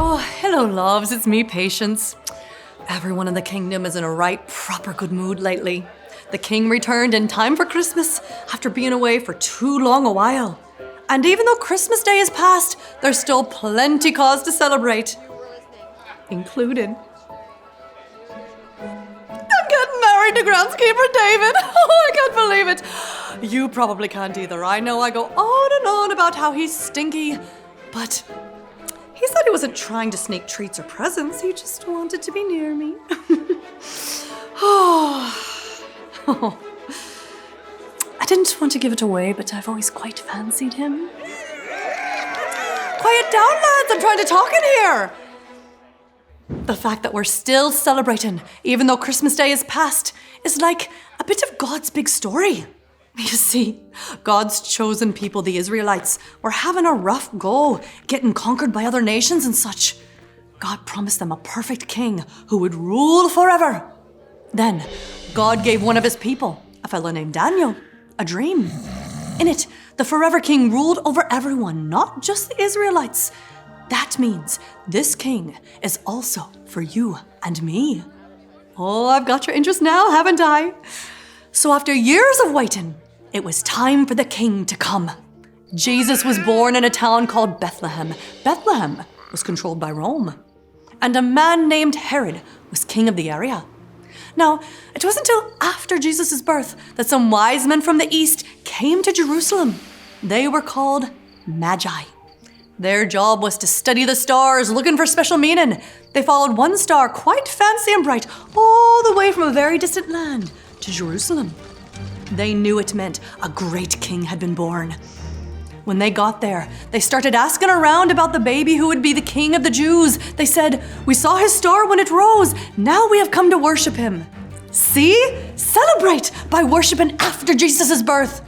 Oh, hello, loves. It's me, Patience. Everyone in the kingdom is in a right, proper good mood lately. The king returned in time for Christmas after being away for too long a while. And even though Christmas Day is past, there's still plenty cause to celebrate. Included. I'm getting married to groundskeeper David. Oh, I can't believe it. You probably can't either. I know I go on and on about how he's stinky, but he said he wasn't trying to sneak treats or presents. He just wanted to be near me. Oh. I didn't want to give it away, but I've always quite fancied him. Quiet down, lads. I'm trying to talk in here. The fact that we're still celebrating, even though Christmas Day is past, is like a bit of God's big story. You see, God's chosen people, the Israelites, were having a rough go, getting conquered by other nations and such. God promised them a perfect king who would rule forever. Then, God gave one of his people, a fellow named Daniel, a dream. In it, the forever king ruled over everyone, not just the Israelites. That means this king is also for you and me. Oh, I've got your interest now, haven't I? So after years of waiting, it was time for the king to come. Jesus was born in a town called Bethlehem. Bethlehem was controlled by Rome. And a man named Herod was king of the area. Now, it wasn't until after Jesus' birth that some wise men from the east came to Jerusalem. They were called Magi. Their job was to study the stars, looking for special meaning. They followed one star, quite fancy and bright, all the way from a very distant land to Jerusalem. They knew it meant a great king had been born. When they got there, they started asking around about the baby who would be the king of the Jews. They said, "We saw his star when it rose. Now we have come to worship him." See? Celebrate by worshiping after Jesus' birth.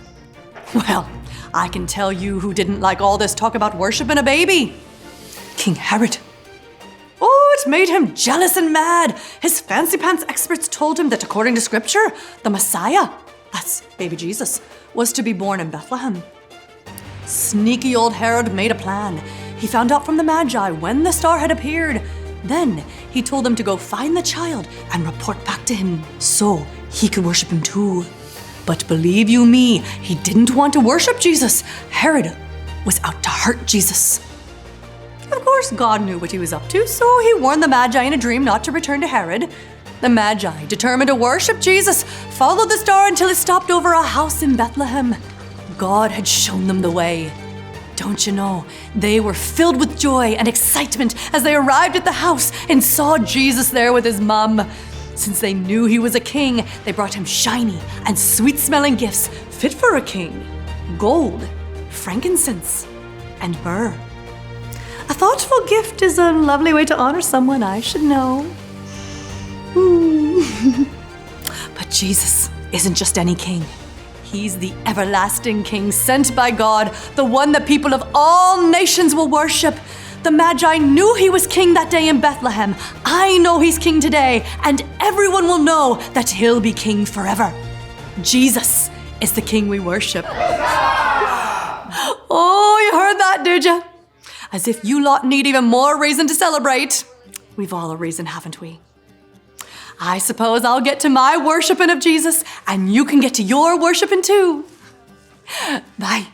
Well, I can tell you who didn't like all this talk about worshiping a baby. King Herod. Oh, it made him jealous and mad. His fancy pants experts told him that according to scripture, the Messiah, that's baby Jesus, was to be born in Bethlehem. Sneaky old Herod made a plan. He found out from the Magi when the star had appeared. Then he told them to go find the child and report back to him so he could worship him too. But believe you me, he didn't want to worship Jesus. Herod was out to hurt Jesus. Of course, God knew what he was up to, so he warned the Magi in a dream not to return to Herod. The Magi, determined to worship Jesus, followed the star until it stopped over a house in Bethlehem. God had shown them the way. Don't you know, they were filled with joy and excitement as they arrived at the house and saw Jesus there with his mom. Since they knew he was a king, they brought him shiny and sweet-smelling gifts fit for a king. Gold, frankincense, and myrrh. A thoughtful gift is a lovely way to honor someone, I should know. But Jesus isn't just any king. He's the everlasting king sent by God, the one that people of all nations will worship. The Magi knew he was king that day in Bethlehem. I know he's king today, and everyone will know that he'll be king forever. Jesus is the king we worship. Oh, you heard that, did you? As if you lot need even more reason to celebrate. We've all a reason, haven't we? I suppose I'll get to my worshiping of Jesus, and you can get to your worshiping too. Bye.